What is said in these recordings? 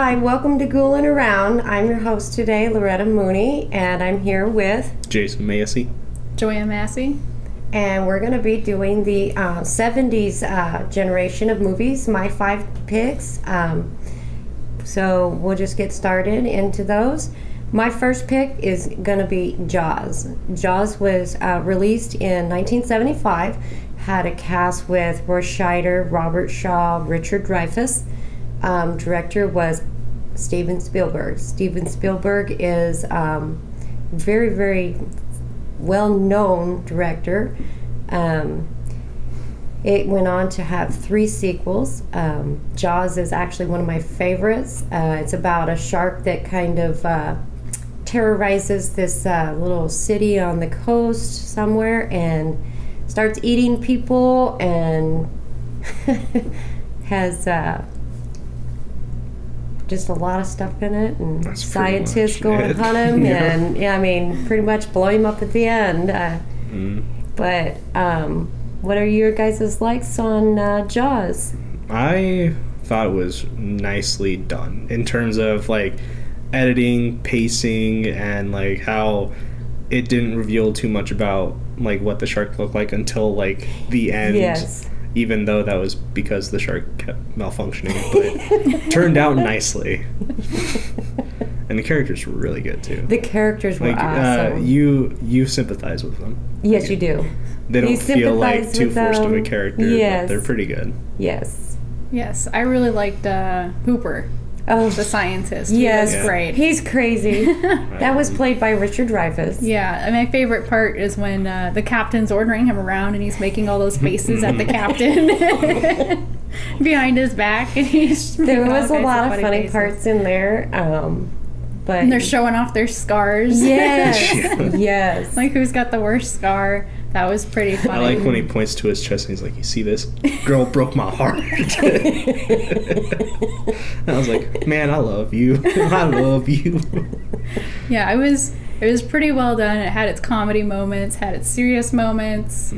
Hi, welcome to Ghoulin Around. I'm your host today, Loretta Mooney, and I'm here with Jason Massey, Joanne Massey, and we're going to be doing the 70's generation of movies, my 5 picks. So we'll just get started into those. My first pick is going to be Jaws. Jaws was released in 1975, had a cast with Roy Scheider, Robert Shaw, Richard Dreyfuss. Director was Steven Spielberg. Steven Spielberg is very, very well-known director. It went on to have 3 sequels. Jaws is actually one of my favorites. It's about a shark that kind of terrorizes this little city on the coast somewhere and starts eating people and has just a lot of stuff in it, and that's scientists going to hunt him, yeah. and I mean, pretty much blow him up at the end. But what are your guys' likes on Jaws? I thought it was nicely done in terms of like editing, pacing, and like how it didn't reveal too much about like what the shark looked like until like the end. Yes. Even though that was because the shark kept malfunctioning, but turned out nicely. And the characters were really good too. The characters were awesome. You sympathize with them. Yes, you do. They don't feel like sympathize too with forced of a them. character, Yes. but they're pretty good. Yes. Yes, I really liked Hooper, Oh, the scientist. yes. He was great. He's crazy. That was played by Richard Dreyfuss. Yeah, and my favorite part is when the captain's ordering him around and he's making all those faces at the captain behind his back, and he's There making all was a kinds lot of funny faces. parts in there, but And they're showing off their scars. yes, yes. Like who's got the worst scar? That was pretty funny. I like when he points to his chest and he's like, "You see this? Girl broke my heart." I was like, "Man, I love you. I love you." Yeah, it was pretty well done. It had its comedy moments, had its serious moments.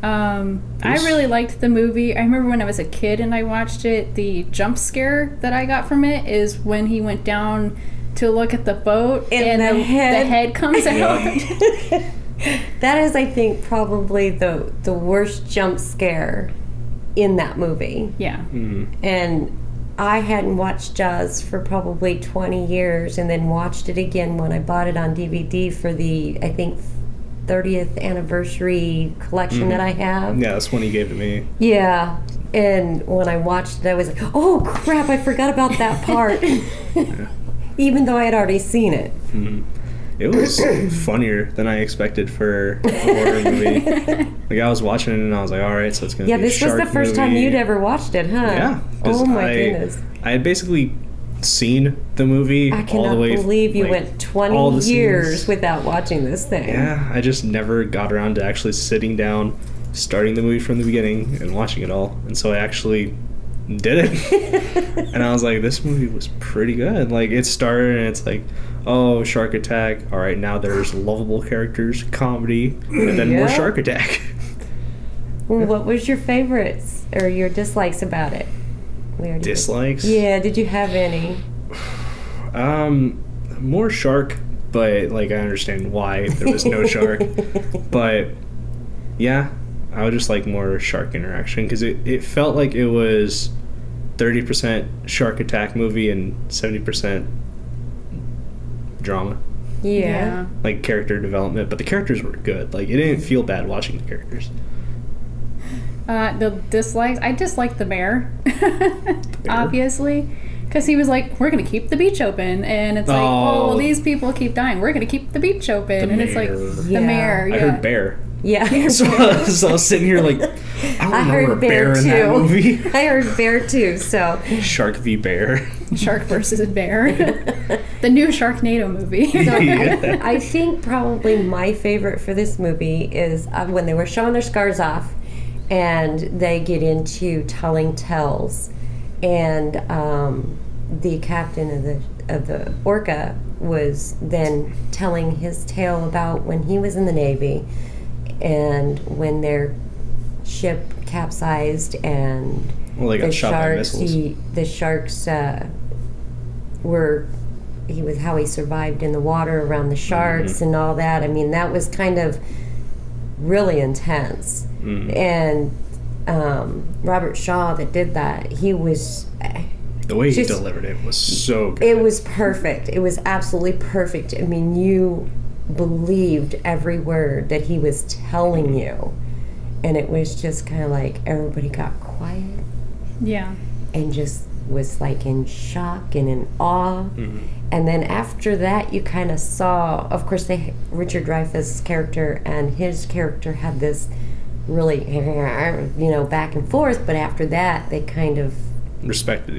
I really liked the movie. I remember when I was a kid and I watched it, the jump scare that I got from it is when he went down to look at the boat And and the the head comes out. That is, I think, probably the worst jump scare in that movie. Yeah. And I hadn't watched Jaws for probably 20 years, and then watched it again when I bought it on DVD for the, I think, 30th anniversary collection that I have. Yeah, that's one he gave to me. Yeah. And when I watched it, I was like, oh, crap, I forgot about that part. Even though I had already seen it. It was funnier than I expected for a horror movie. Like I was watching it and I was like, all right, so it's gonna be a This was shark the first time movie. you'd ever watched it, huh? Yeah. 'Cause Oh my goodness. I had basically seen the movie I all the cannot way. believe you like, went all 20 the years scenes. without watching this thing. Yeah, I just never got around to actually sitting down, starting the movie from the beginning, and watching it all. And so I actually did it. And I was like, this movie was pretty good. Like, it started and it's like, oh, shark attack. All right, now there's lovable characters, comedy, and then more Yeah. shark attack. Well, what was your favorites or your dislikes about it? We already did. Dislikes? Yeah, did you have any? More shark, but like I understand why there was no shark. But yeah, I would just like more shark interaction because it felt like it was 30% shark attack movie and 70% drama, Yeah. like character development. But the characters were good. Like it didn't feel bad watching the characters. The dislikes, I disliked the bear, bear? obviously, because he was like, we're going to keep the beach open. And it's like, oh, well, these people keep dying. We're going to keep the beach open. And it's like, the Yeah. mayor, I yeah. heard bear. Yeah. So I was sitting here like, I don't remember a bear in that movie. I heard bear too, so. Shark v. bear. Shark versus bear. The new Sharknado movie. Yeah. I think probably my favorite for this movie is when they were showing their scars off and they get into telling tales, and the captain of the Orca was then telling his tale about when he was in the Navy and when their ship capsized and Well, they got the shot by sharks missiles. the sharks were how he survived in the water around the sharks and all that. I mean, that was kind of really intense. And Robert Shaw that did that, he was... The way he delivered it was so good. It was perfect. It was absolutely perfect. I mean, you believed every word that he was telling you. And it was just kind of like everybody got quiet. Yeah. And just was like in shock and in awe. And then after that, you kind of saw, of course, Richard Dreyfuss' character and his character had this really, back and forth. But after that, they kind of respected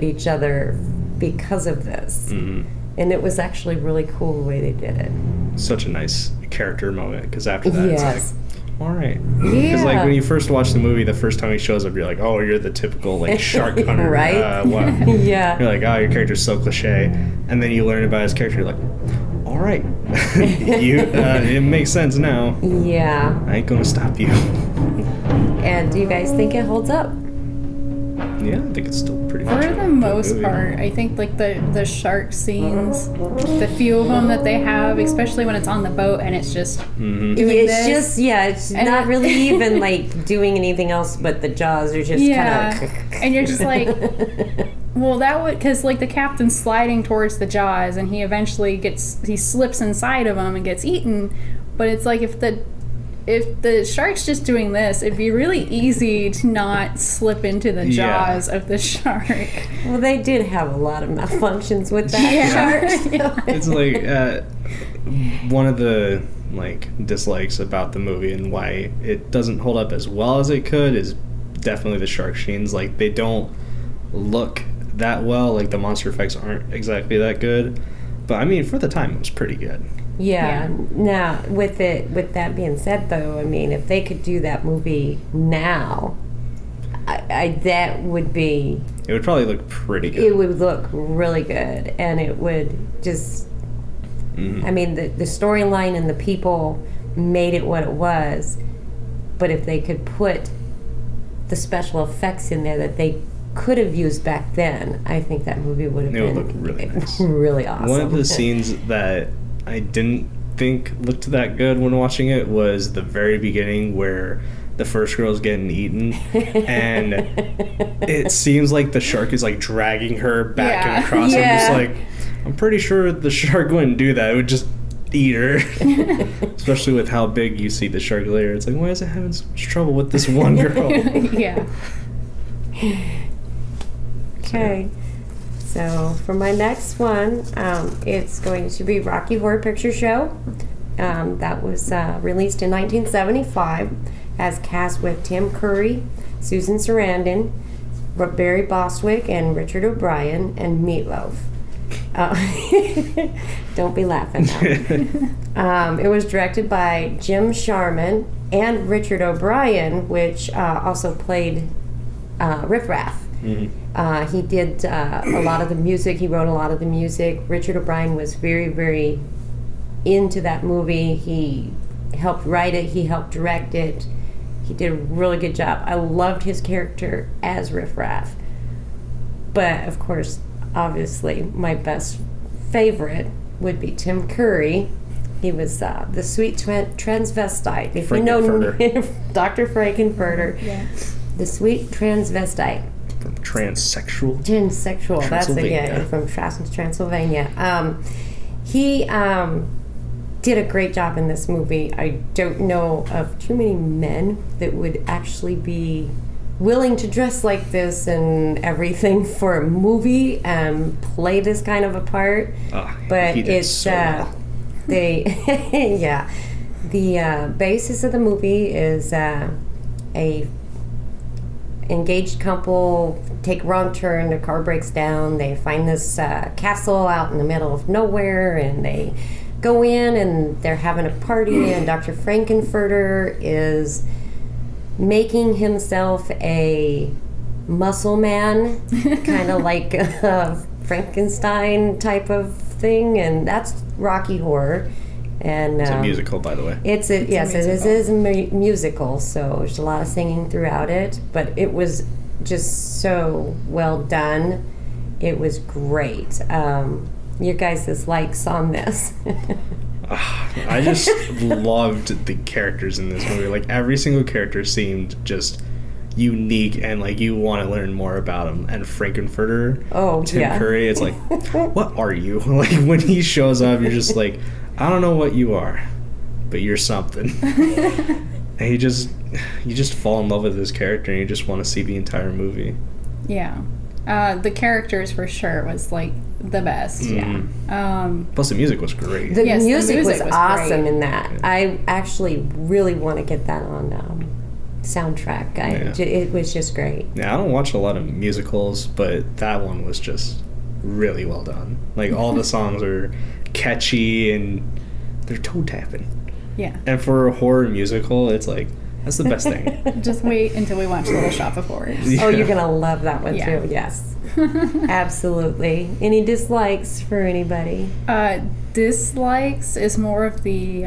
each other because of this. And it was actually really cool the way they did it. Such a nice character moment, because after that, yes. it's like, all right. Because like when you first watch the movie, the first time he shows up, you're like, oh, you're the typical like shark hunter. Right? Yeah. You're like, oh, your character's so cliche. And then you learn about his character, you're like, all right. It makes sense now. Yeah. I ain't gonna stop you. And do you guys think it holds up? Yeah, I think it's still pretty much For the most part, I think like the shark scenes, the few of them that they have, especially when it's on the boat and it's just doing this. It's and not really even like doing anything else, but the jaws are just kind of... And you're just like, well, that would, because like the captain's sliding towards the jaws and he eventually he slips inside of them and gets eaten, but it's like if the shark's just doing this, it'd be really easy to not slip into the jaws of the shark. Well, they did have a lot of malfunctions with that shark. It's like one of the like dislikes about the movie and why it doesn't hold up as well as it could is definitely the shark scenes. Like, they don't look that well. Like, the monster effects aren't exactly that good. But I mean, for the time, it was pretty good. Yeah. Now, with that being said, though, I mean, if they could do that movie now, that would be... It would probably look pretty good. It would look really good, and it would just... I mean, the storyline and the people made it what it was, but if they could put the special effects in there that they could have used back then, I think that movie would have been... It would look really nice. Really awesome. One of the scenes that I didn't think looked that good when watching it was the very beginning where the first girl's getting eaten and it seems like the shark is like dragging her back and across. I'm just like, I'm pretty sure the shark wouldn't do that. It would just eat her. Especially with how big you see the shark later. It's like, why is it having so much trouble with this one girl? Yeah. Okay. So for my next one, it's going to be Rocky Horror Picture Show. That was released in 1975, as cast with Tim Curry, Susan Sarandon, Barry Bostwick, and Richard O'Brien, and Meatloaf. Don't be laughing now. It was directed by Jim Sharman and Richard O'Brien, which also played Riff Raff. He did a lot of the music. He wrote a lot of the music. Richard O'Brien was very, very into that movie. He helped write it. He helped direct it. He did a really good job. I loved his character as Riff Raff. But, of course, obviously, my best favorite would be Tim Curry. He was the sweet transvestite. If you know Dr. Frankenfurter. Yeah. The sweet transvestite. From Transsexual. That's again from Transylvania. He did a great job in this movie. I don't know of too many men that would actually be willing to dress like this and everything for a movie and play this kind of a part. But it's so well. The basis of the movie is a engaged couple take a wrong turn, their car breaks down, they find this castle out in the middle of nowhere, and they go in and they're having a party, and Dr. Frankenfurter is making himself a muscle man, kind of like a Frankenstein type of thing, and that's Rocky Horror. And it's a musical, by the way. It is a musical, so there's a lot of singing throughout it, but it was just so well done. it was great. Your guys' likes on this? I just loved the characters in this movie. Like, every single character seemed just unique, and like you want to learn more about him. And Frankenfurter, Tim Curry, it's like, what are you? Like, when he shows up, you're just like, I don't know what you are, but you're something. And you just fall in love with his character, and you just want to see the entire movie. Yeah. The characters for sure was like the best. Mm-hmm. Yeah. Plus the music was great. The music was awesome great. in that. I actually really want to get that on soundtrack. It was just great. Yeah, I don't watch a lot of musicals, but that one was just really well done. Like, all the songs are catchy and they're toe tapping. Yeah. And for a horror musical, it's like, that's the best thing. Just wait until we watch Little Shop of Horrors. Yeah. Oh, you're gonna love that one Yeah. too. Yes, absolutely. Any dislikes for anybody? Dislikes is more of the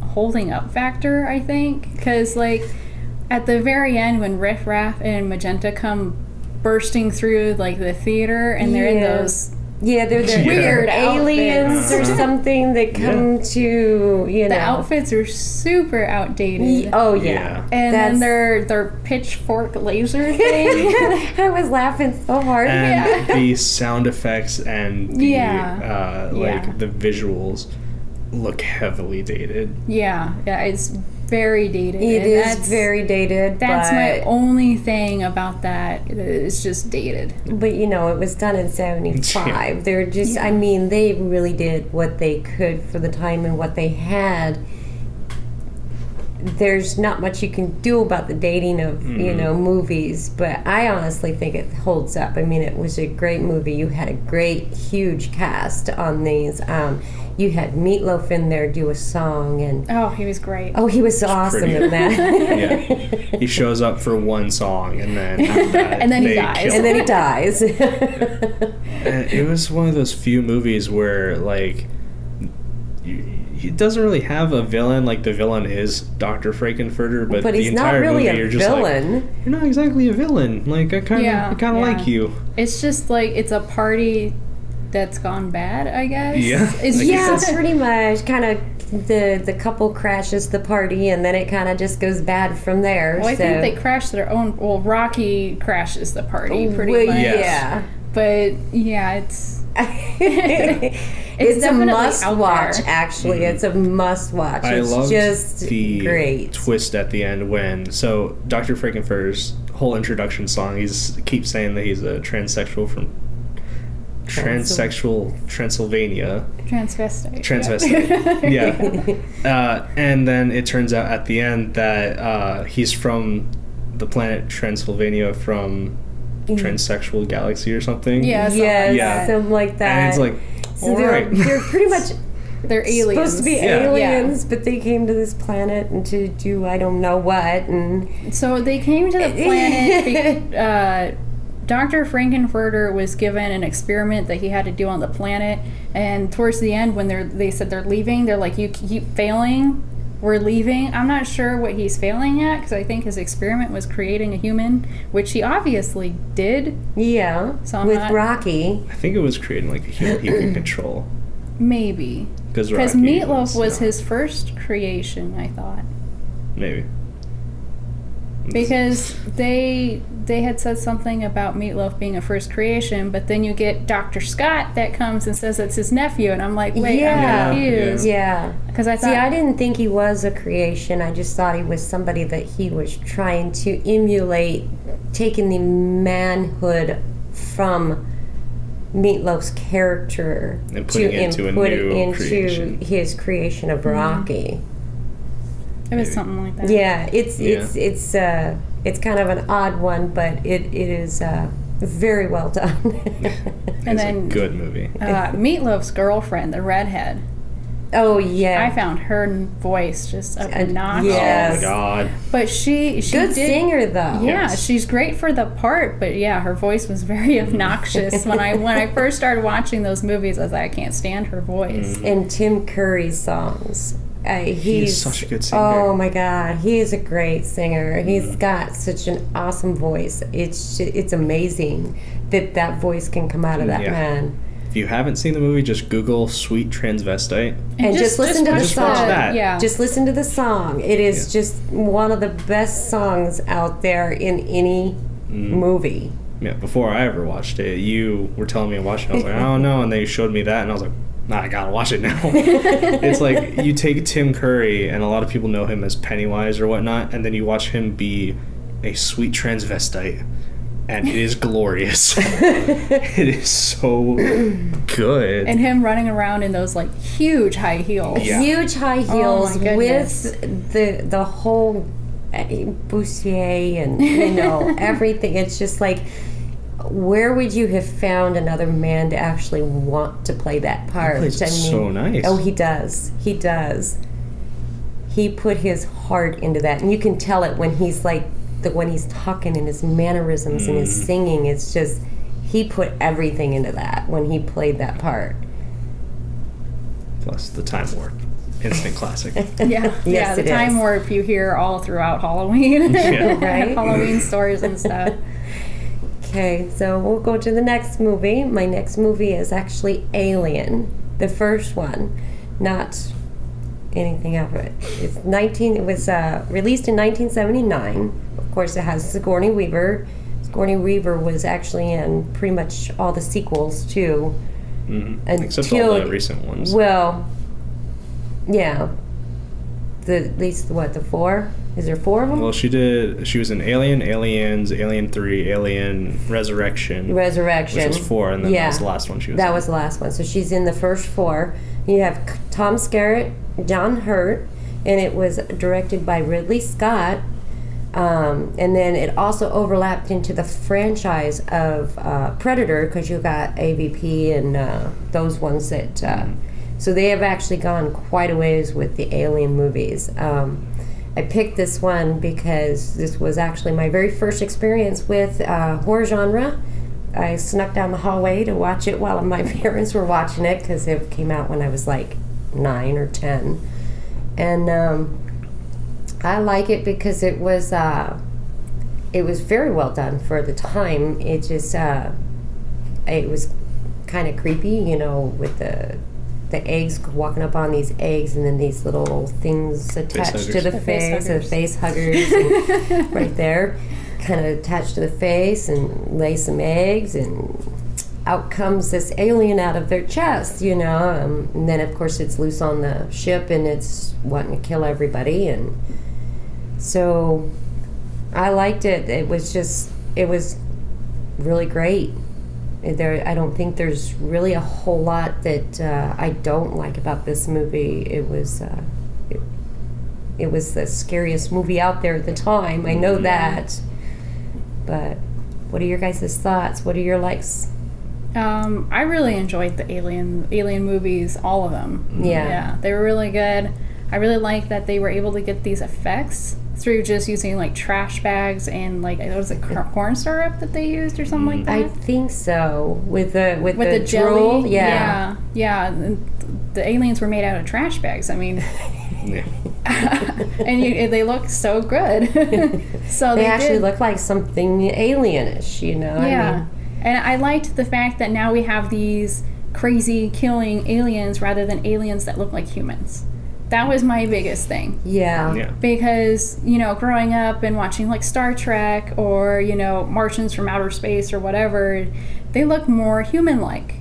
holding up factor, I think, because like at the very end when Riff Raff and Magenta come bursting through like the theater and they're in those they're weird aliens outfits. or something that come to the outfits are super outdated. Oh yeah, and then their pitchfork laser thing. I was laughing so hard. And the sound effects and the the visuals look heavily dated. Yeah, it's very dated. It is very dated. That's my only thing about that. It's just dated. But it was done in 75. Yeah. They're just, I mean, they really did what they could for the time and what they had. There's not much you can do about the dating of, movies, but I honestly think it holds up. I mean, it was a great movie. You had a great, huge cast on these. You had Meatloaf in there do a song, and he was great. he was awesome in that. Yeah, he shows up for one song, and then and then he dies. And then he dies. And it was one of those few movies where like he doesn't really have a villain. Like, the villain is Dr. Frankenfurter, but the he's entire not really movie a you're just villain. like, you're not exactly a villain. Like, I kind of like you. It's just like it's a party that's gone bad, I guess. Yeah. It's Pretty much. Kind of the couple crashes the party, and then it kind of just goes bad from there. Well, I think they crash their own. Well, Rocky crashes the party pretty much. Yeah. But yeah, it's it's a definitely must out watch. there. Actually, it's a must watch. I It's loved just the great twist at the end when Dr. Frankenfurter's whole introduction song, keeps saying that he's a transsexual from Transylvania. Transvestite. Yeah. And then it turns out at the end that he's from the planet Transylvania from Transsexual Galaxy or something. Yeah. Something like that. And it's like, so they're pretty much they're aliens. supposed to be aliens, but they came to this planet and to do I don't know what. And so they came to the planet. Dr. Frankenfurter was given an experiment that he had to do on the planet, and towards the end when they said they're leaving, they're like, you keep failing, we're leaving. I'm not sure what he's failing at, because I think his experiment was creating a human, which he obviously did. Yeah, so with Rocky. I think it was creating like a human he could control. Maybe. Because Meatloaf was his first creation, I thought. Maybe. Because they had said something about Meatloaf being a first creation, but then you get Dr. Scott that comes and says it's his nephew, and I'm like, wait, I'm confused. Yeah. Because I thought... See, I didn't think he was a creation. I just thought he was somebody that he was trying to emulate, taking the manhood from Meatloaf's character and putting it into creation. His creation of Rocky. It was something like that. Yeah, it's kind of an odd one, but it is very well done. And it's then a good movie. Meatloaf's girlfriend, the redhead. Oh yeah, I found her voice just obnoxious. Yes. Oh my god! But she good singer though. Yeah, Yes. she's great for the part. But yeah, her voice was very obnoxious. when I first started watching those movies, I was like, I can't stand her voice. And Tim Curry's songs. He's such a good singer. Oh my God, he is a great singer. He's got such an awesome voice. It's amazing that voice can come out of that man. If you haven't seen the movie, just Google "Sweet Transvestite" and just listen to the song. Watch that. Yeah. Just listen to the song. It is just one of the best songs out there in any movie. Yeah, before I ever watched it, you were telling me to watch it. I was like, I don't know, and they showed me that, and I was like, nah, I gotta watch it now. It's like you take Tim Curry, and a lot of people know him as Pennywise or whatnot, and then you watch him be a sweet transvestite, and it is glorious. It is so good. And him running around in those like huge high heels. Yeah. Huge high heels my goodness. with the whole bustier and everything. It's just like, where would you have found another man to actually want to play that part? He plays it so nice. Oh, he does. He does. He put his heart into that, and you can tell it when he's like when he's talking and his mannerisms and his singing. It's just, he put everything into that when he played that part. Plus the Time Warp, instant classic. Yeah, Yes, the it time is. warp you hear all throughout Halloween. Yeah. Right? Halloween stories and stuff. Okay, so we'll go to the next movie. My next movie is actually Alien, the first one, not anything of it. It was released in 1979. Of course, it has Sigourney Weaver. Sigourney Weaver was actually in pretty much all the sequels too. Except all the recent ones. Well, yeah. At least the 4? Is there 4 of them? Well, she was in Alien, Aliens, Alien 3, Alien Resurrection. Which was 4, and then that was the last one she was in. That was the last one. So she's in the first 4. You have Tom Skerritt, John Hurt, and it was directed by Ridley Scott. And then it also overlapped into the franchise of Predator, because you got AVP and those ones that... So they have actually gone quite a ways with the Alien movies. I picked this one because this was actually my very first experience with horror genre. I snuck down the hallway to watch it while my parents were watching it, because it came out when I was like 9 or 10. And I like it because it was very well done for the time. It just it was kind of creepy, with the eggs, walking up on these eggs, and then these little things attached to the face huggers, and right there, kind of attached to the face, and lay some eggs, and out comes this alien out of their chest, and then of course it's loose on the ship, and it's wanting to kill everybody, and so I liked it. It was really great. I don't think there's really a whole lot that I don't like about this movie. It was the scariest movie out there at the time. I know that. But what are your guys' thoughts? What are your likes? I really enjoyed the Alien movies, all of them. Yeah, they were really good. I really like that they were able to get these effects through just using like trash bags and like, was it corn syrup that they used or something like that? I think so. With the jelly, drool, yeah. And the aliens were made out of trash bags. I mean, and they look so good. So they actually look like something alienish, Yeah, I mean, and I liked the fact that now we have these crazy killing aliens rather than aliens that look like humans. That was my biggest thing. Yeah. Because, growing up and watching like Star Trek or, Martians from outer space or whatever, they look more human-like.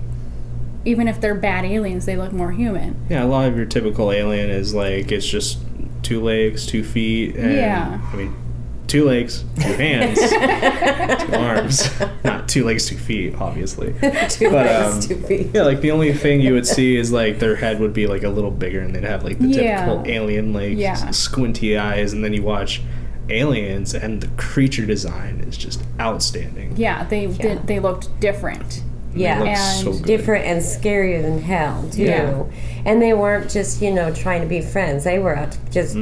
Even if they're bad aliens, they look more human. Yeah, a lot of your typical alien is like, it's just 2 legs, 2 feet, and, 2 legs, 2 hands, 2 arms. Not 2 legs, 2 feet, obviously. 2 legs, 2 feet. Yeah, like the only thing you would see is like their head would be like a little bigger, and they'd have like the typical alien like squinty eyes, and then you watch Aliens, and the creature design is just outstanding. Yeah, they looked different. Yeah, and so different and scarier than hell too. Yeah. And they weren't just trying to be friends. They were out to just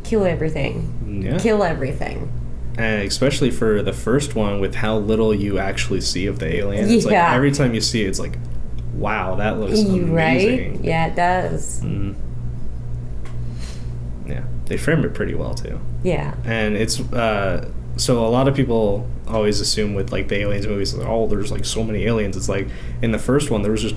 kill everything. Yeah. Kill everything. And especially for the first one, with how little you actually see of the alien. It's like every time you see it, it's like, wow, that looks amazing. Right? Yeah, it does. they frame it pretty well too. Yeah. And it's so a lot of people always assume with like the aliens movies, like, oh, there's like so many aliens. It's like in the first one there was just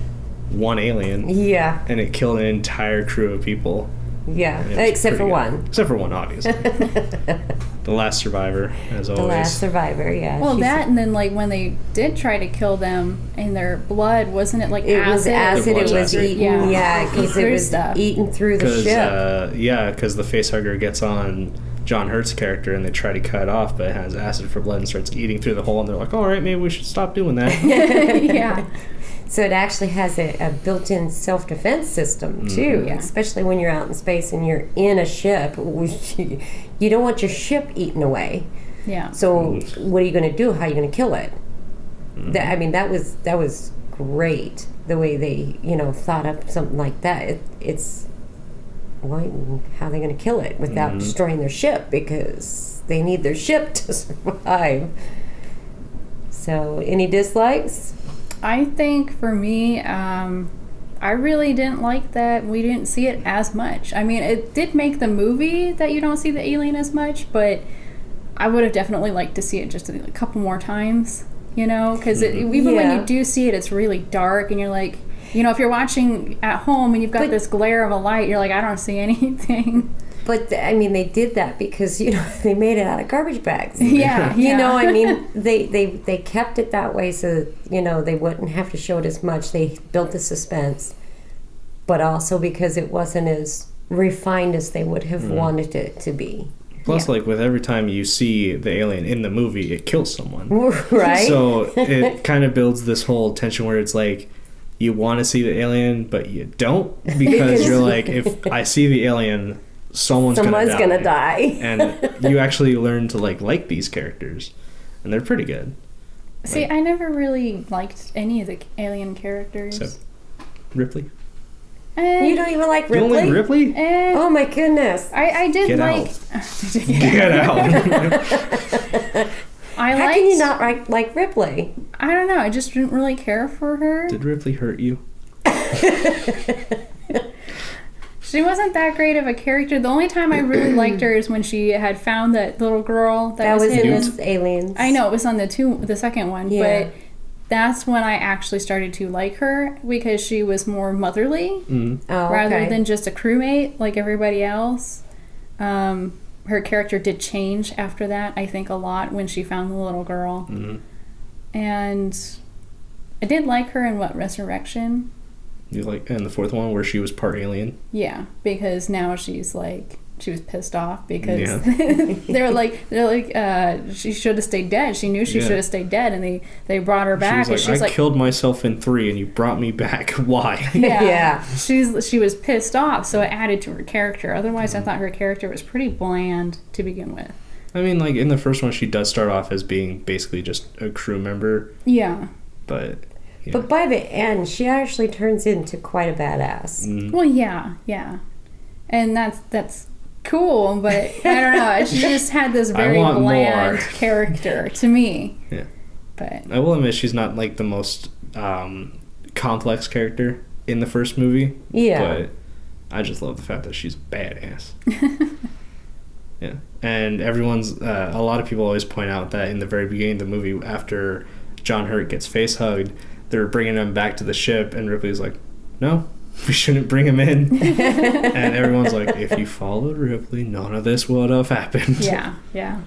one alien. Yeah. And it killed an entire crew of people. Yeah, except for good. one. Except for one, obviously. The last survivor, as always. The last survivor, yeah. Well, that and then like when they did try to kill them in their blood, wasn't it like it acid? was acid. It was It was acid. eaten. Yeah, because it was stuff. eaten through the ship. Because the facehugger gets on John Hurt's character and they try to cut it off, but it has acid for blood and starts eating through the hole, and they're like, all right, maybe we should stop doing that. Yeah. So it actually has a built-in self-defense system too, Yeah. especially when you're out in space and you're in a ship. You don't want your ship eaten away. Yeah. So what are you going to do? How are you going to kill it? That was great. The way they thought up something like that. How are they going to kill it without destroying their ship? Because they need their ship to survive. So any dislikes? I think for me, I really didn't like that we didn't see it as much. I mean, it did make the movie that you don't see the alien as much, but I would have definitely liked to see it just a couple more times, because even when you do see it, it's really dark, and you're like, if you're watching at home and you've got this glare of a light, you're like, I don't see anything. But they did that because they made it out of garbage bags. Yeah. They kept it that way so they wouldn't have to show it as much. They built the suspense, but also because it wasn't as refined as they would have wanted it to be. Plus, like with every time you see the alien in the movie, it kills someone. Right. So it kind of builds this whole tension where it's like you want to see the alien, but you don't because you're like, if I see the alien, someone's gonna die. And you actually learn to like these characters, and they're pretty good. See, I never really liked any of the alien characters. Except Ripley. You don't even like Ripley? You don't like Ripley? Oh my goodness. I did Get like... out. Get out. How can you not like Ripley? I don't know. I just didn't really care for her. Did Ripley hurt you? She wasn't that great of a character. The only time I really liked her is when she had found that little girl that was hidden. in Aliens. I know, it was on the second one, Yeah. but that's when I actually started to like her because she was more motherly rather than just a crewmate like everybody else. Her character did change after that, I think, a lot when she found the little girl. And I did like her in Resurrection? You like in the fourth one where she was part alien? Yeah, because now she's like, she was pissed off because they're like she should have stayed dead. She knew she should have stayed dead, and they brought her back. She was like, I killed myself in 3 and you brought me back. Why? Yeah. She was pissed off, so it added to her character. Otherwise, I thought her character was pretty bland to begin with. I mean, like in the first one, she does start off as being basically just a crew member. Yeah. But by the end, she actually turns into quite a badass. Well, yeah. And that's cool, but I don't know. She just had this very bland character to me. Yeah. But I will admit she's not like the most complex character in the first movie. Yeah. But I just love the fact that she's badass. Yeah. And a lot of people always point out that in the very beginning of the movie, after John Hurt gets face hugged, they're bringing him back to the ship, and Ripley's like, no, we shouldn't bring him in. And everyone's like, if you followed Ripley, none of this would have happened. Yeah.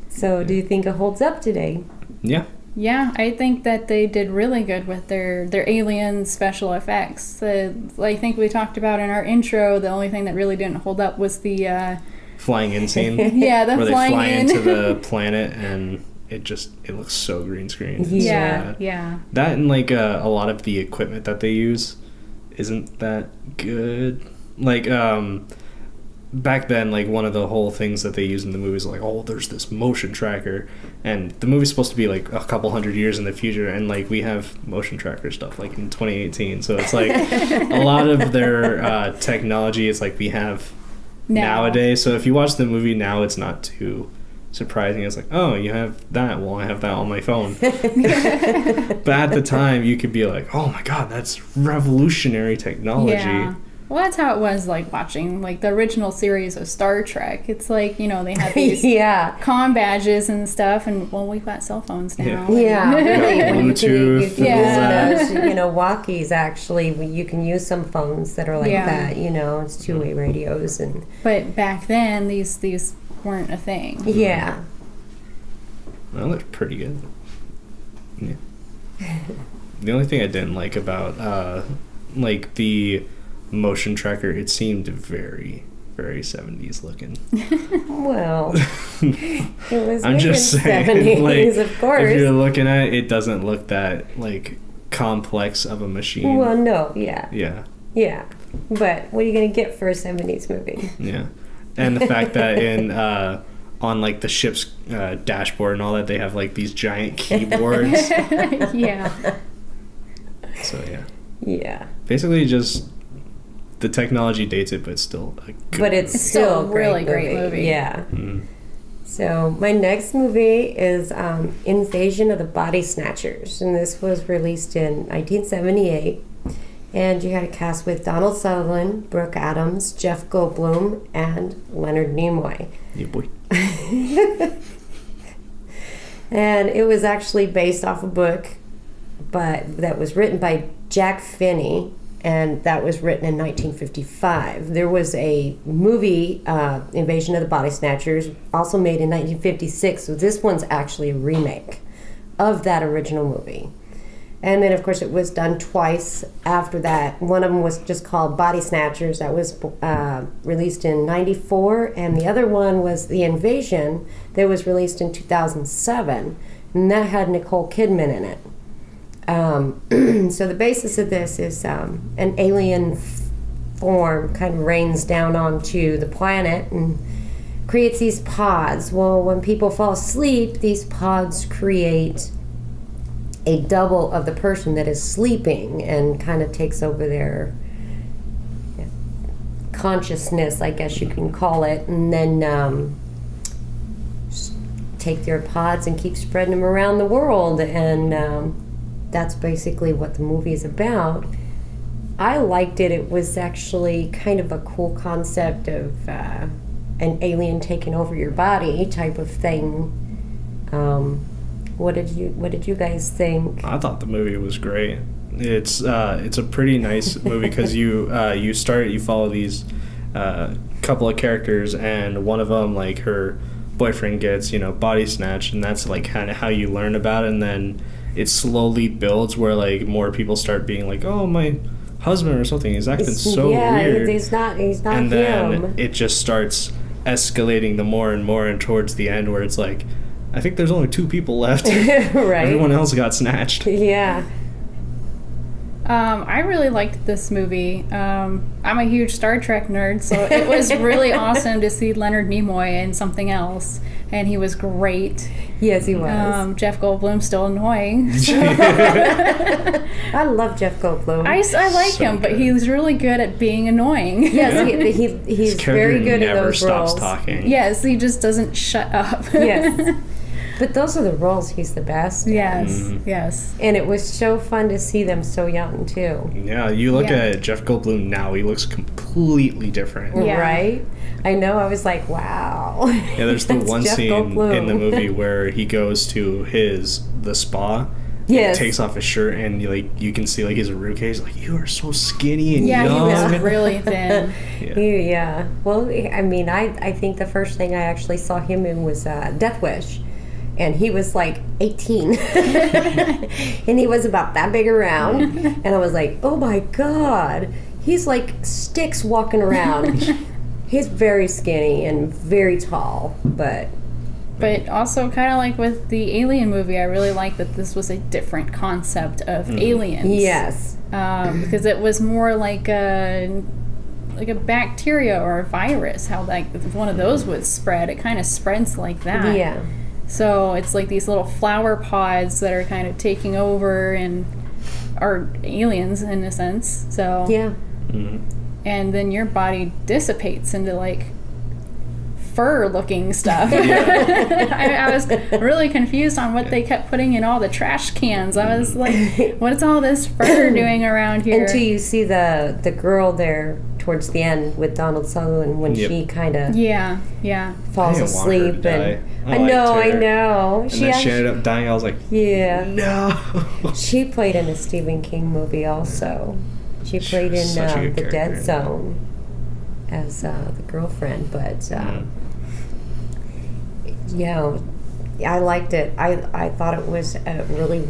So do you think it holds up today? Yeah. Yeah, I think that they did really good with their alien special effects. I think we talked about in our intro, the only thing that really didn't hold up was the... flying in scene. Yeah, the where flying they fly in. into the planet, and it looks so green screen. Yeah. That and like a lot of the equipment that they use isn't that good. Like back then, like one of the whole things that they use in the movie is like, oh, there's this motion tracker, and the movie's supposed to be like a couple hundred years in the future, and like we have motion tracker stuff like in 2018, so it's like a lot of their technology is like we have nowadays. So if you watch the movie now, it's not too surprising. It's like, oh, you have that, well, I have that on my phone. But at the time you could be like, oh my god, that's revolutionary technology. Well, that's how it was, like, watching, like, the original series of Star Trek. It's like, you know, they had these Yeah. comm badges and stuff, and, well, we've got cell phones now. Yeah, really. When Bluetooth. you Yeah. use those, walkies, actually, you can use some phones that are like Yeah. that, it's two-way radios and... But back then, these weren't a thing. Yeah. That looked pretty good. Yeah. The only thing I didn't like about, like, the motion tracker, it seemed very, very 70s looking. Well, it was I'm made just in saying, 70s, like, of course. if you're looking at it, it doesn't look that, like, complex of a machine. Well, no, yeah. Yeah. But what are you going to get for a 70s movie? Yeah. And the fact that on, like, the ship's dashboard and all that, they have, like, these giant keyboards. Yeah. So, yeah. Yeah. Basically, just the technology dates it, but it's still a good But it's movie. still a really great movie. Yeah. Mm. So my next movie is Invasion of the Body Snatchers, and this was released in 1978. And you had a cast with Donald Sutherland, Brooke Adams, Jeff Goldblum, and Leonard Nimoy. Yeah, boy. And it was actually based off a book, but that was written by Jack Finney, and that was written in 1955. There was a movie, Invasion of the Body Snatchers, also made in 1956, so this one's actually a remake of that original movie. And then, of course, it was done twice after that. One of them was just called Body Snatchers. That was released in 94. And the other one was The Invasion that was released in 2007. And that had Nicole Kidman in it. So the basis of this is an alien form kind of rains down onto the planet and creates these pods. Well, when people fall asleep, these pods create a double of the person that is sleeping and kind of takes over their consciousness, I guess you can call it, and then take their pods and keep spreading them around the world. And that's basically what the movie is about. I liked it. It was actually kind of a cool concept of an alien taking over your body type of thing. What did you guys think? I thought the movie was great. It's a pretty nice movie because you follow these couple of characters, and one of them, like, her boyfriend gets body snatched, and that's like kind of how you learn about it. And then it slowly builds where, like, more people start being like, oh, my husband or something, he's acting so weird. He's not and him. Then it just starts escalating the more and more, and towards the end where it's like, I think there's only 2 people left. Right. Everyone else got snatched. Yeah. I really liked this movie. I'm a huge Star Trek nerd, so it was really awesome to see Leonard Nimoy in something else, and he was great. Yes, he was. Jeff Goldblum's still annoying. I love Jeff Goldblum. I like So him, but good. he's really good at being annoying. Yes, he's His character very good in never those stops roles. talking. Yes, he just doesn't shut up. Yes. But those are the roles he's the best at. Yes, yes. And it was so fun to see them so young, too. Yeah, you look Yeah. at Jeff Goldblum now, he looks completely different. Yeah. Right? I know, I was like, wow. Yeah, there's the That's one Jeff scene Goldblum. in the movie where he goes to the spa. Yes. Takes off his shirt, and you can see, like, his ribcage. He's like, you are so skinny and Yeah, young. he was really thin. Yeah. Well, I mean, I think the first thing I actually saw him in was Death Wish. And he was like 18. And he was about that big around. And I was like, oh my God. He's like sticks walking around. He's very skinny and very tall. But also, kind of like with the Alien movie, I really like that this was a different concept of aliens. yes. Because it was more like a bacteria or a virus. How, like, if one of those would spread, it kind of spreads like that. Yeah. So it's like these little flower pods that are kind of taking over and are aliens in a sense. So Yeah. Mhm. and then your body dissipates into like fur-looking stuff. I was really confused on what they kept putting in all the trash cans. I was like, "What's all this fur doing around here?" Until you see the girl there towards the end with Donald Sutherland when Yep. she kind of Yeah. falls I didn't want her to asleep. die. And I liked her. know. And then she ended up dying. I was like, Yeah. no. She played in a Stephen King movie also. She played in Such a good The Dead character. Zone as the girlfriend, but yeah, I liked it. I thought it was a really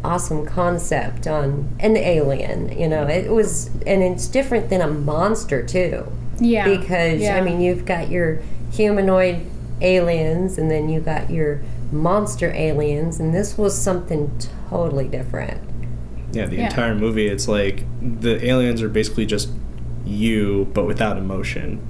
awesome concept on an alien. It was, and it's different than a monster too. Yeah. Because yeah. I mean, you've got your humanoid aliens, and then you got your monster aliens, and this was something totally different. Yeah, the entire movie, it's like the aliens are basically just you, but without emotion.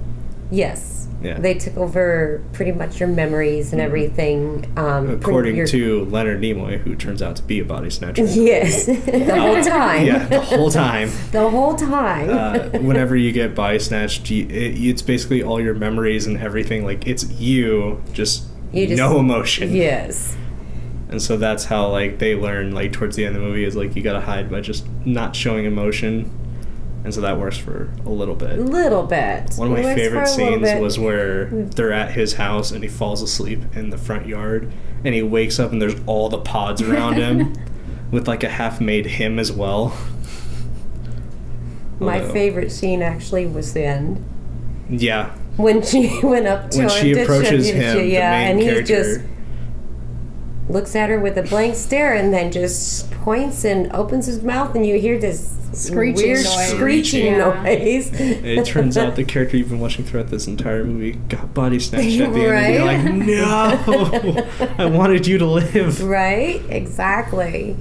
Yes. Yeah. They took over pretty much your memories and everything. According to Leonard Nimoy, who turns out to be a body snatcher. Yes. The whole time. Yeah, the whole time. The whole time. Whenever you get body snatched, it's basically all your memories and everything. Like, it's you just no emotion. Yes. And so that's how, like, they learn, like, towards the end of the movie is, like, you gotta hide by just not showing emotion. And so that works for a little bit. Little bit. One of my favorite for a little scenes bit. was where they're at his house and he falls asleep in the front yard. And he wakes up and there's all the pods around him with, like, a half-made him as well. My favorite scene actually was the end. Yeah. When she went up to him. When she approaches him, the main and he character. just looks at her with a blank stare and then just points and opens his mouth, and you hear this Screeching weird noise. screeching Yeah. noise. It turns out the character you've been watching throughout this entire movie got body snatched at the end, and you're like, no, I wanted you to live. Right? Exactly.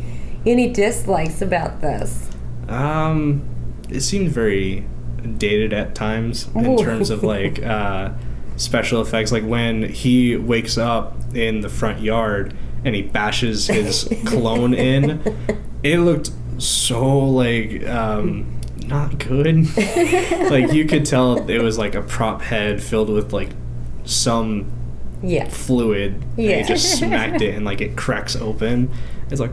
Any dislikes about this? It seemed very dated at times in Ooh. terms of like special effects. Like when he wakes up in the front yard and he bashes his clone in, it looked so like not good. Like you could tell it was like a prop head filled with like some fluid. Yeah. And he just smacked it and like it cracks open. It's like,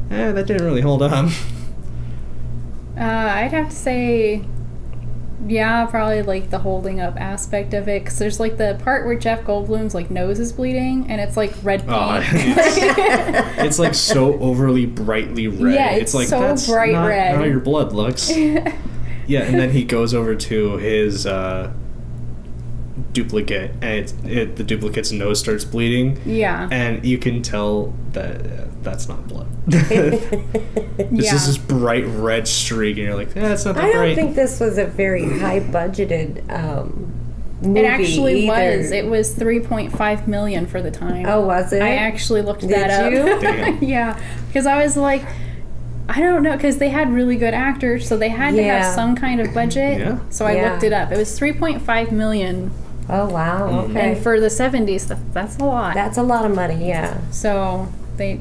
that didn't really hold up. I'd have to say, yeah, probably like the holding up aspect of it, because there's like the part where Jeff Goldblum's like nose is bleeding and it's like red paint. It's like so overly brightly red. Yeah, it's like so that's bright not red. how your blood looks. Yeah, and then he goes over to his duplicate, and the duplicate's nose starts bleeding. Yeah. And you can tell that that's not blood. It's just this bright red streak, and you're like, that's not that I bright. don't think this was a very high budgeted movie. It actually either. was. It was $3.5 million for the time. Oh, was it? I actually looked Did that up. you? Damn. Yeah, because I was like, I don't know, because they had really good actors, so they had to have some kind of budget. Yeah. So I looked it up. It was $3.5 million. Oh, wow. Okay. And for the 70s, that's a lot. That's a lot of money, yeah. So they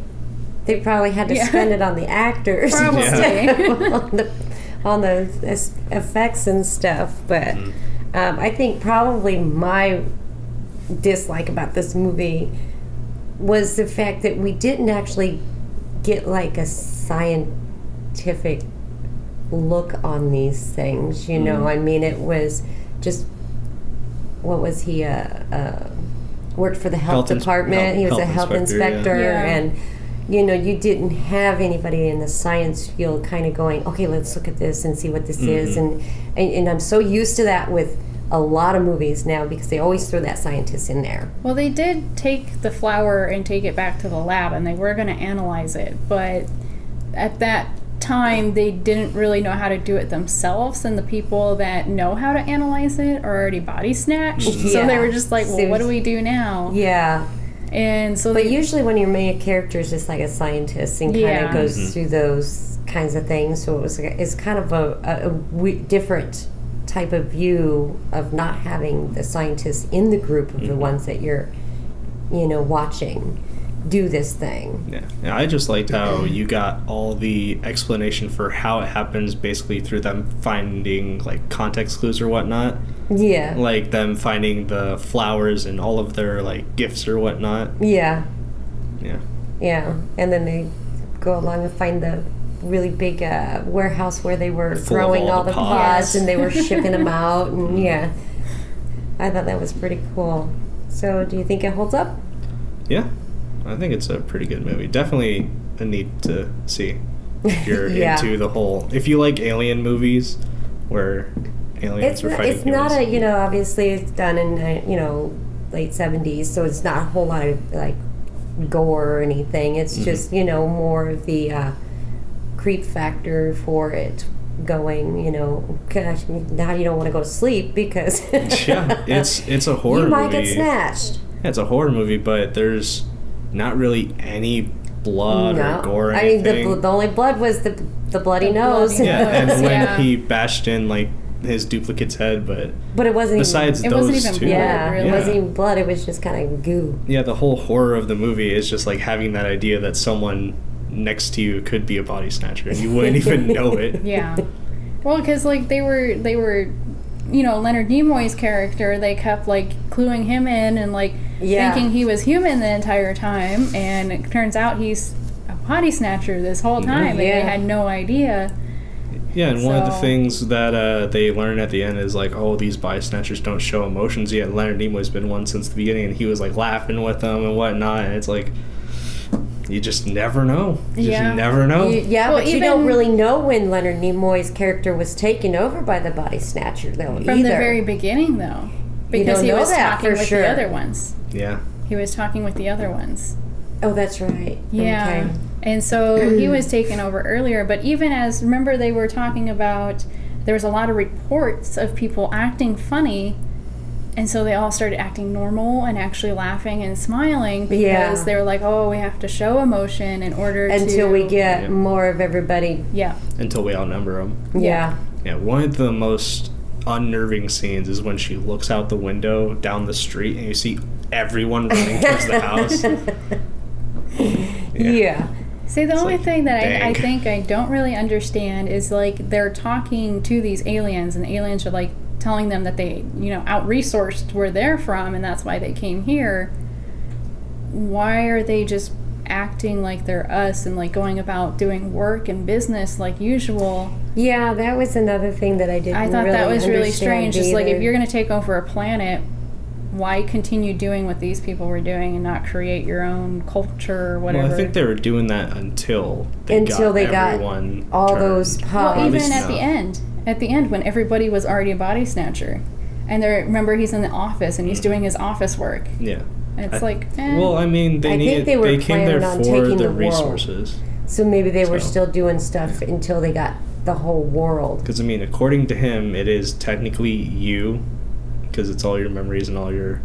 probably had to spend it on the actors. Probably. on the effects and stuff. But I think probably my dislike about this movie was the fact that we didn't actually get like a scientific look on these things. You know, I mean, it was just, what was he, worked for the health department. He was a health inspector, Yeah. and you know, you didn't have anybody in the science field kind of going, okay, let's look at this and see what this is. And I'm so used to that with a lot of movies now, because they always throw that scientist in there. Well, they did take the flower and take it back to the lab, and they were going to analyze it, but at that time they didn't really know how to do it themselves, and the people that know how to analyze it are already body snatched. So they were just like, well, what do we do now? Yeah. And so But usually when your main character is just like a scientist and kind of goes through those kinds of things, so it's kind of a different type of view of not having the scientists in the group of the ones that you're, watching do this thing. Yeah, I just liked how you got all the explanation for how it happens, basically through them finding like context clues or whatnot. Yeah. Like them finding the flowers and all of their like gifts or whatnot. Yeah. Yeah. Yeah. And then they go along and find the really big warehouse where they were Full of growing all all the the pods. pods and they were shipping them out. And yeah, I thought that was pretty cool. So do you think it holds up? Yeah, I think it's a pretty good movie. Definitely a need to see if you're Yeah. into the whole. If you like alien movies where aliens are fighting It's not humans. obviously it's done in late 70s, so it's not a whole lot of like gore or anything. It's just more of the creep factor for it going. Gosh, now you don't want to go to sleep because Yeah, it's a horror you might movie. get snatched. Yeah, it's a horror movie, but there's not really any blood or gore or I mean anything. the only blood was the bloody nose. bloody Yeah, and when Yeah. he bashed in like his duplicate's head, but But it wasn't besides It those wasn't even two, blood, yeah, really. it wasn't even blood. It was just kind of goo. yeah, the whole horror of the movie is just like having that idea that someone next to you could be a body snatcher and you wouldn't even know it. Yeah. Well, because like they were, Leonard Nimoy's character. They kept like cluing him in and like Yeah. thinking he was human the entire time, and it turns out he's a body snatcher this whole time, and they Yeah. had no idea. Yeah, and one of the So- things that they learn at the end is like, oh, these body snatchers don't show emotions yet. Leonard Nimoy's been one since the beginning, and he was like laughing with them and whatnot. And it's like, you just never know. You Yeah. just never know. Yeah, Well, but you even- don't really know when Leonard Nimoy's character was taken over by the body snatcher, though. From the very beginning, though, because don't he know was that talking for with sure. the other ones. Yeah. He was talking with the other ones. Oh, that's right. Yeah. Okay. And so he was taken over earlier, but even as, remember they were talking about, there was a lot of reports of people acting funny, and so they all started acting normal and actually laughing and smiling because Yeah. they were like, oh, we have to show emotion in order Until we get Yeah. more of everybody. Yeah. Until we outnumber them. Yeah. Yeah, one of the most unnerving scenes is when she looks out the window down the street and you see everyone running towards the house. Yeah. See, the only like, thing that I dang. think I don't really understand is like they're talking to these aliens, and the aliens are like telling them that they, out-resourced where they're from, and that's why they came here. Why are they just acting like they're us and like going about doing work and business like usual? Yeah, that was another thing that I didn't I thought that was really understand strange. Just like if either. you're going to take over a planet, why continue doing what these people were doing and not create your own culture or whatever? Well, I think they were doing that until they got everyone all turned. those pods. Well, At even least at the end. At the end, when everybody was already a body snatcher. And remember, he's in the office and he's doing his office work. Yeah. And it's I- like, Well, I mean, they I think needed. they were came there planning on for taking the the world. resources. So maybe they were So- still doing stuff until they got the whole world. Because I mean, according to him, it is technically you, because it's all your memories and all your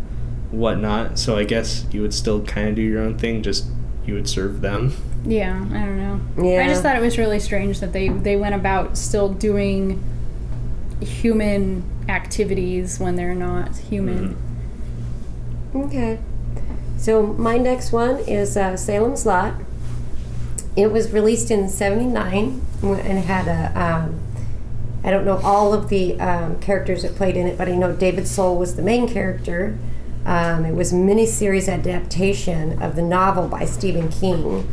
whatnot. So I guess you would still kind of do your own thing. Just you would serve them. yeah, I don't know. Yeah. I just thought it was really strange that they went about still doing human activities when they're not human. Okay. So my next one is Salem's Lot. It was released in '79 and had I don't know all of the characters that played in it, but I know David Soul was the main character. It was a miniseries adaptation of the novel by Stephen King.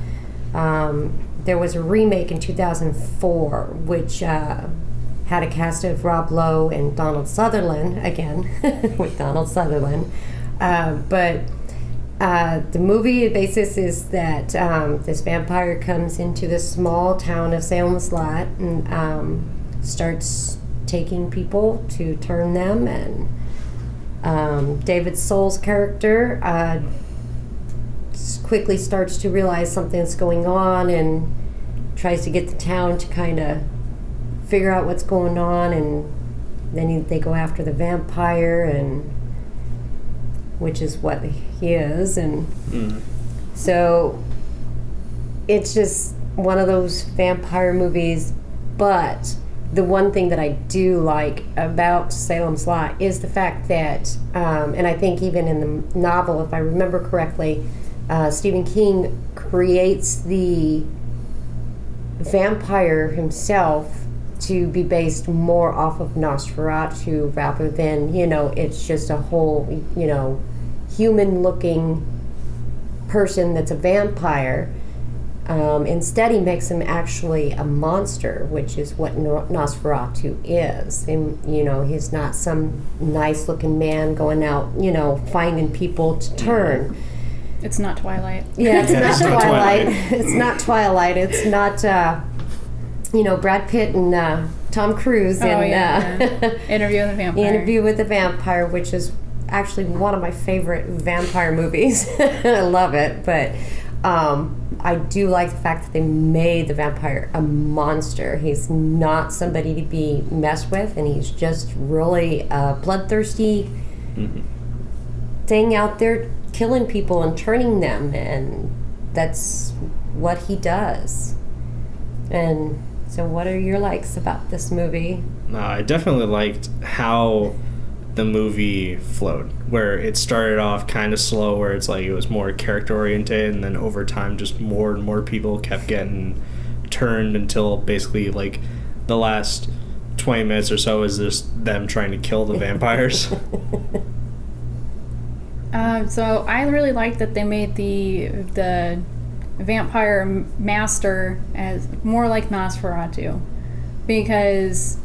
There was a remake in 2004, which had a cast of Rob Lowe and Donald Sutherland, again, with Donald Sutherland. But the movie basis is that this vampire comes into this small town of Salem's Lot and starts taking people to turn them. And David Soul's character quickly starts to realize something's going on and tries to get the town to kind of figure out what's going on. And then they go after the vampire, and which is what he is. And so it's just one of those vampire movies. But the one thing that I do like about Salem's Lot is the fact that, and I think even in the novel, if I remember correctly, Stephen King creates the vampire himself to be based more off of Nosferatu rather than, it's just a whole, human looking person that's a vampire. Instead, he makes him actually a monster, which is what Nosferatu is. And, he's not some nice-looking man going out, finding people to turn. It's not Twilight. Yeah, it's not Twilight. It's not Twilight. It's not, Brad Pitt and Tom Cruise in Interview with a Vampire. Interview with a Vampire, which is actually one of my favorite vampire movies. I love it, but I do like the fact that they made the vampire a monster. He's not somebody to be messed with, and he's just really a bloodthirsty thing out there killing people and turning them, and that's what he does. And so what are your likes about this movie? I definitely liked how the movie flowed, where it started off kind of slow, where it's like it was more character oriented, and then over time just more and more people kept getting turned until basically like the last 20 minutes or so is just them trying to kill the vampires. So I really liked that they made the vampire master as more like Nosferatu, because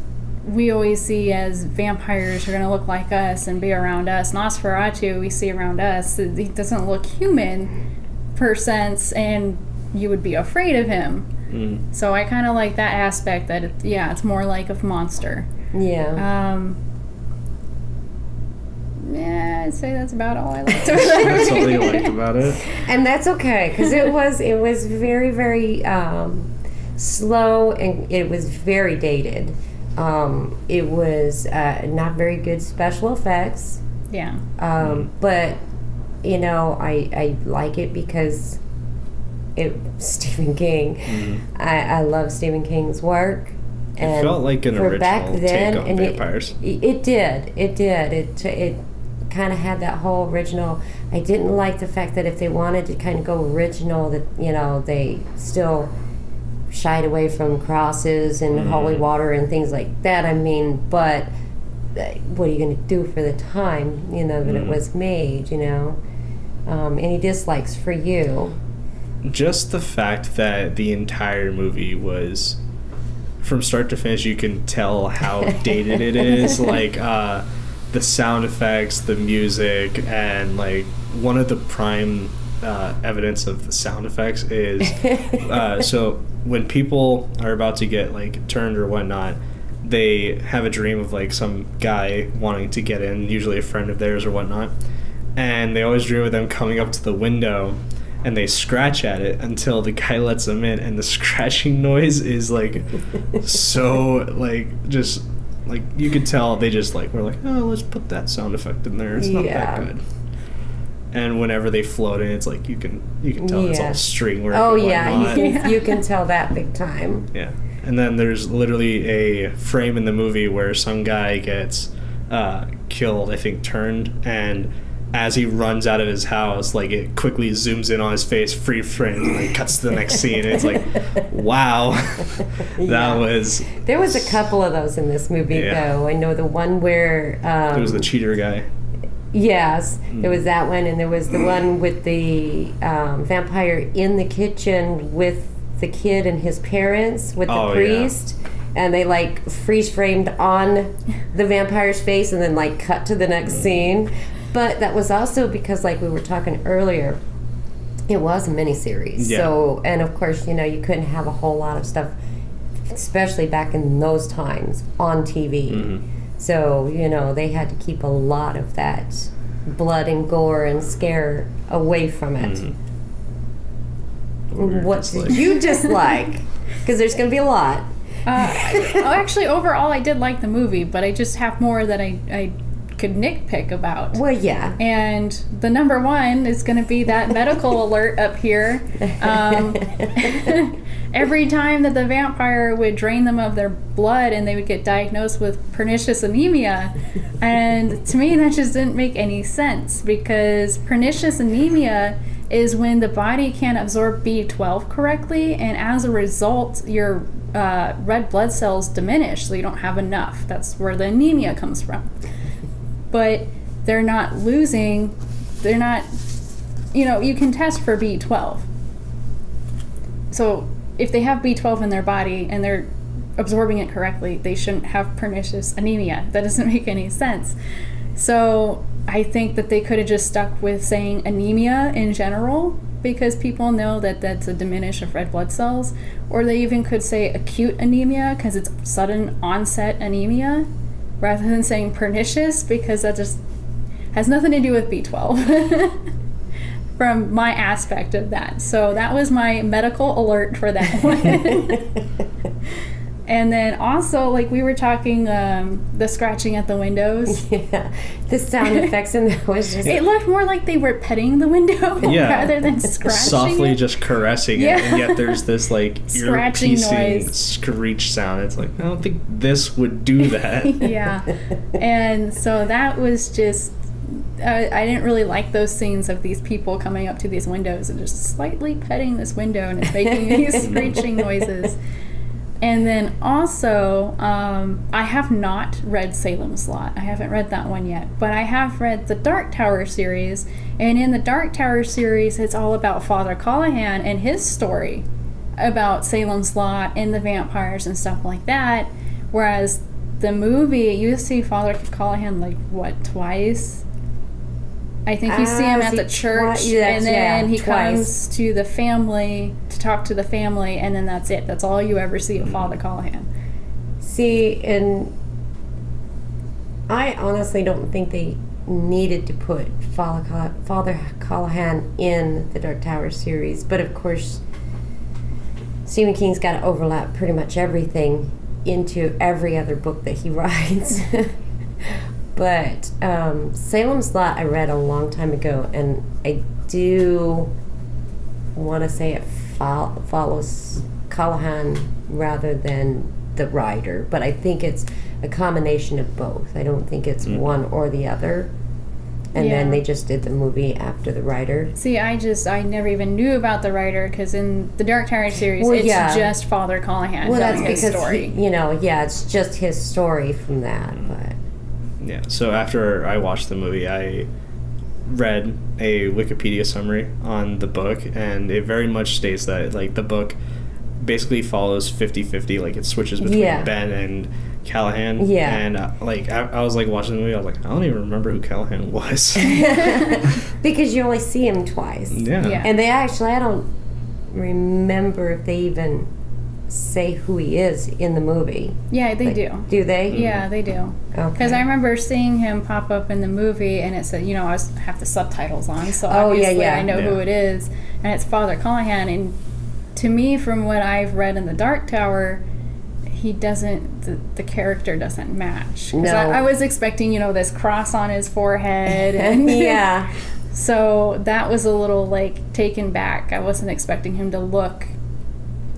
we always see as vampires are going to look like us and be around us. Nosferatu, we see around us, he doesn't look human per sense, and you would be afraid of him. So I kind of like that aspect, that it's more like a monster. Yeah. I'd say that's about all I liked. That's all you liked about it. And that's okay, because it was very, very slow, and it was very dated. It was not very good special effects. Yeah. But, I like it because Stephen King. I love Stephen King's work. It felt like an original take on vampires. It did. It kind of had that whole original. I didn't like the fact that if they wanted to kind of go original, that they still shied away from crosses and holy water and things like that. I mean, but what are you going to do for the time, that it was made, Any dislikes for you? Just the fact that the entire movie was, from start to finish, you can tell how dated it is. Like, the sound effects, the music, and like one of the prime evidence of the sound effects is so when people are about to get like turned or whatnot, they have a dream of like some guy wanting to get in, usually a friend of theirs or whatnot, and they always dream of them coming up to the window, and they scratch at it until the guy lets them in, and the scratching noise is like so like just like you could tell they just like were like, oh, let's put that sound effect in there. It's not that good. And whenever they float in, it's like you can tell it's all string work. Oh yeah, you can tell that big time. Yeah, and then there's literally a frame in the movie where some guy gets killed, I think turned, and as he runs out of his house, like it quickly zooms in on his face, free frame, and like cuts to the next scene. And it's like, wow, There was a couple of those in this movie, though. I know the one where there was the cheater guy. Yes, there was that one, and there was the one with the vampire in the kitchen with the kid and his parents with the priest. Yeah. And they like freeze framed on the vampire's face and then like cut to the next scene. But that was also because, like we were talking earlier, it was a miniseries. Yeah. So, and of course, you couldn't have a whole lot of stuff, especially back in those times, on TV. So, they had to keep a lot of that blood and gore and scare away from it. What did you dislike? Because there's going to be a lot. Actually, overall, I did like the movie, but I just have more that I could nitpick about. Well, yeah. And the number one is going to be that medical alert up here. Every time that the vampire would drain them of their blood and they would get diagnosed with pernicious anemia. And to me, that just didn't make any sense, because pernicious anemia is when the body can't absorb B12 correctly, and as a result, your red blood cells diminish, so you don't have enough. That's where the anemia comes from. But they're not, you can test for B12. so if they have B12 in their body and they're absorbing it correctly, they shouldn't have pernicious anemia. That doesn't make any sense. So I think that they could have just stuck with saying anemia in general, because people know that that's a diminish of red blood cells. Or they even could say acute anemia because it's sudden onset anemia, rather than saying pernicious, because that just has nothing to do with B12 from my aspect of that. So that was my medical alert for that one. And then also, like we were talking, the scratching at the windows. Yeah, the sound effects in that was just... It looked more like they were petting the window rather than scratching softly it. just caressing it, and yet there's this like scratching ear-piercing noise, screech sound. It's like, I don't think this would do that. Yeah, and so that was just... I didn't really like those scenes of these people coming up to these windows and just slightly petting this window, and it's making these screeching noises. And then also, I have not read Salem's Lot. I haven't read that one yet. But I have read the Dark Tower series. And in the Dark Tower series, it's all about Father Callahan and his story about Salem's Lot and the vampires and stuff like that. Whereas the movie, you see Father Callahan, like, what, twice? I think you see him at the church, and then he comes to the family to talk to the family, and then that's it. That's all you ever see of Father Callahan. See, and I honestly don't think they needed to put Father Callahan in the Dark Tower series, but of course, Stephen King's got to overlap pretty much everything into every other book that he writes. But Salem's Lot I read a long time ago, and I do want to say it follows Callahan rather than the writer, but I think it's a combination of both. I don't think it's one or the other. And then they just did the movie after the writer. See, I never even knew about the writer, because in the Dark Tower series, it's just Father Callahan telling his story. It's just his story from that, but... Yeah, so after I watched the movie, I read a Wikipedia summary on the book, and it very much states that, like, the book basically follows 50-50, like, it switches between Ben and Callahan. Yeah. And, I was, like, watching the movie, I was like, I don't even remember who Callahan was. Because you only see him twice. Yeah. And they actually, I don't remember if they even say who he is in the movie. Yeah, they do. Do they? Yeah, they do. Okay. Because I remember seeing him pop up in the movie, and it said, I have the subtitles on, so obviously I know who it is, and it's Father Callahan. And to me, from what I've read in the Dark Tower, he doesn't, the character doesn't match. Because I was expecting, this cross on his forehead. And yeah. So that was a little, taken back. I wasn't expecting him to look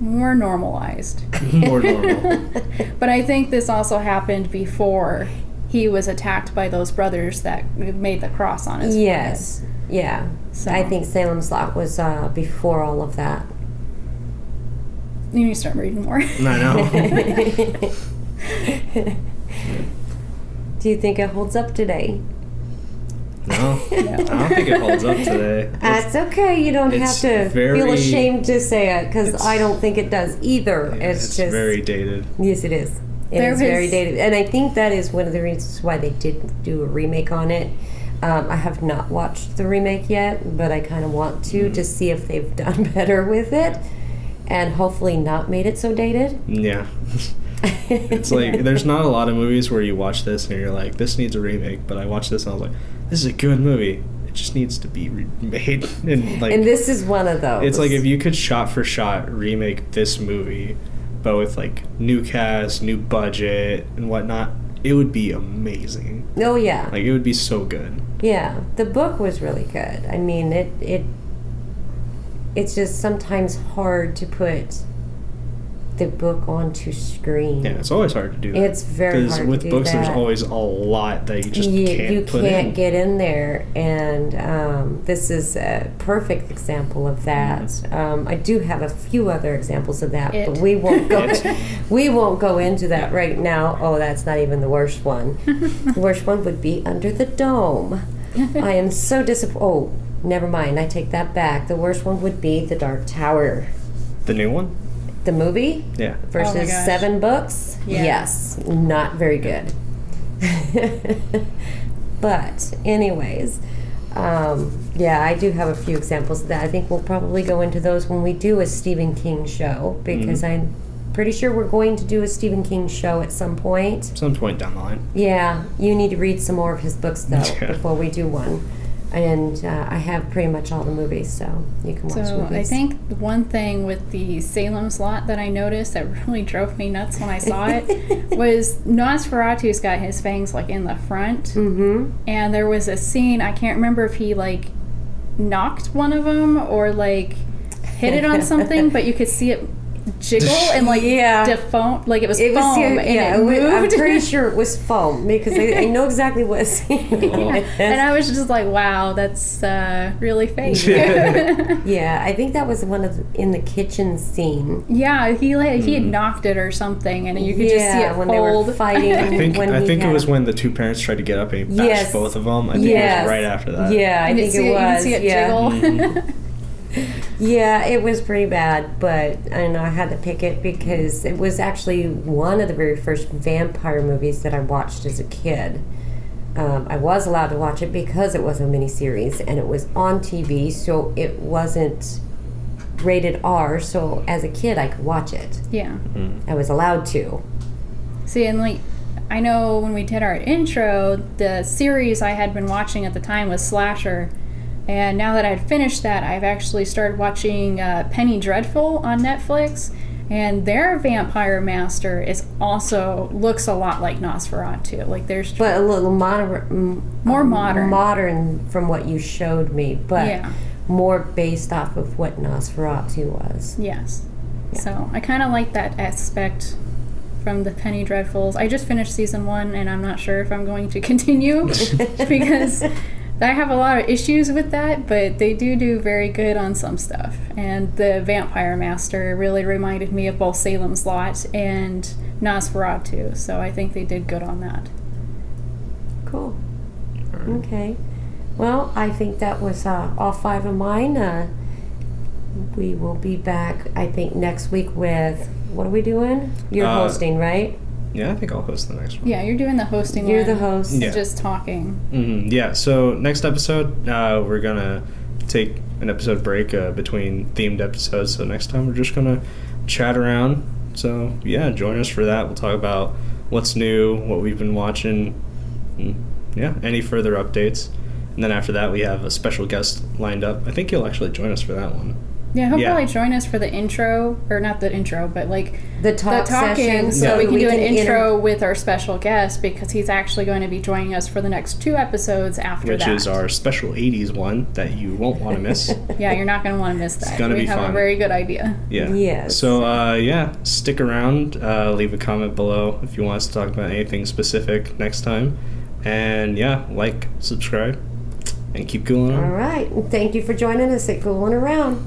more normalized. More normal. But I think this also happened before he was attacked by those brothers that made the cross on his forehead. Yes. Yeah. So I think Salem's Lot was before all of that. You need to start reading more. I know. Do you think it holds up today? No, I don't think it holds up today. That's okay. You don't have to feel ashamed to say it, because I don't think it does either. Yeah, it's just very dated. Yes, it is. It is very dated. And I think that is one of the reasons why they did do a remake on it. I have not watched the remake yet, but I kind of want to see if they've done better with it, and hopefully not made it so dated. Yeah. It's like, there's not a lot of movies where you watch this and you're like, this needs a remake, but I watched this and I was like, this is a good movie. It just needs to be remade. And this is one of those. It's like, if you could shot for shot remake this movie, but with new cast, new budget, and whatnot, it would be amazing. Oh yeah. It would be so good. Yeah, the book was really good. I mean, it's just sometimes hard to put the book onto screen. Yeah, it's always hard to do that. It's very hard to do that. Because with books, there's always a lot that you just can't put in. You can't get in there, and this is a perfect example of that. I do have a few other examples of that, but we won't go. We won't go into that right now. Oh, that's not even the worst one. The worst one would be Under the Dome. I am so disappointed. Oh, never mind. I take that back. The worst one would be The Dark Tower. The new one? The movie Yeah. versus Oh my gosh. 7 books? Yeah. Yes, not very good. But anyways, yeah, I do have a few examples of that. I think we'll probably go into those when we do a Stephen King show, because I'm pretty sure we're going to do a Stephen King show at some point. Some point down the line. Yeah, you need to read some more of his books, though, Yeah. before we do one. And I have pretty much all the movies, so you can watch So movies. I think the one thing with the Salem slot that I noticed that really drove me nuts when I saw it was Nosferatu's got his fangs like in the front, Mm-hmm. and there was a scene, I can't remember if he like knocked one of them or like hit it on something, but you could see it jiggle and like Yeah. defoam, like it was It was, foam and it moved. I'm pretty sure it was foam, because I know exactly what scene it is. And I was just like, wow, that's really fake. Yeah, I think that was one of in the kitchen scene. Yeah, he had knocked it or something, and you could just see it when fold. they were fighting. I think he it was had- when the two parents tried to get up and he bashed Yes. both of them. I think it Yes. was right after that. Yeah, I You think could see it was. You could see it Yeah. jiggle. Yeah, it was pretty bad, but I know I had to pick it because it was actually one of the very first vampire movies that I watched as a kid. I was allowed to watch it because it was a miniseries and it was on TV, so it wasn't rated R, so as a kid I could watch it. Yeah. I was allowed to. See, and like, I know when we did our intro, the series I had been watching at the time was Slasher. And now that I'd finished that, I've actually started watching Penny Dreadful on Netflix. And their vampire master looks a lot like Nosferatu. Like there's But a little more modern. Modern from what you showed me, but Yeah. more based off of what Nosferatu was. Yes. So I kind of like that aspect from the Penny Dreadfuls. I just finished season 1, and I'm not sure if I'm going to continue because I have a lot of issues with that, but they do very good on some stuff. And the Vampire Master really reminded me of both Salem's Lot and Nosferatu, so I think they did good on that. Cool. Okay. Well, I think that was all 5 of mine. We will be back, I think, next week with, what are we doing? You're hosting, right? Yeah, I think I'll host the next one. Yeah, you're doing the hosting You're one. the host. Yeah. Just talking. Yeah, so next episode, we're going to take an episode break between themed episodes. So next time we're just going to chat around. So, yeah, join us for that. We'll talk about what's new, what we've been watching, any further updates. And then after that, we have a special guest lined up. I think you'll actually join us for that one. Yeah, he'll Yeah. probably join us for the intro, or not the intro, but like The talking session, so Yeah. we can do an intro with our special guest because he's actually going to be joining us for the next 2 episodes after Which that. is our special 80s one that you won't want to miss. Yeah, you're not going to want to miss that. gonna we be have fun. a very good idea. Yeah. Yes. So, stick around. Leave a comment below if you want us to talk about anything specific next time. And, like, subscribe, and keep cooling All on. right. Thank you for joining us at Ghoulin Around.